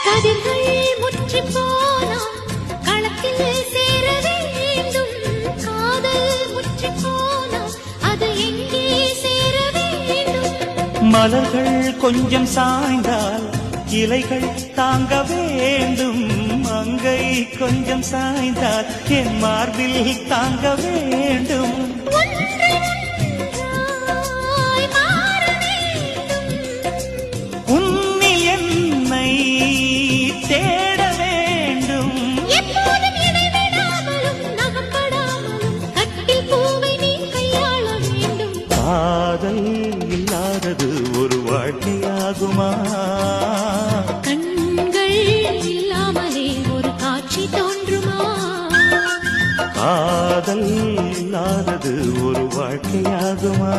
கதிர்கள் முற்றி போனால் களத்தில் சேர வேண்டும். காதல் முற்றி போனால் அது எங்கே சேர வேண்டும். மலர்கள் கொஞ்சம் சாய்ந்தால் இலைகள் தாங்க வேண்டும். மங்கை கொஞ்சம் சாய்ந்தால் என் மார்பில் தாங்க வேண்டும். உன்னில் என்னை தேட வேண்டும். எப்போதும் இடைவிடாமலும் நகப்படாமலும் கட்டில் பூவை நீ கையாள வேண்டும். காதல் இல்லாதது ஒரு வாழ்க்கையாகுமா? கண்கள் இல்லாமலே ஒரு காட்சி தோன்றுமா? காதல் இல்லாதது ஒரு வாழ்க்கையாகுமா?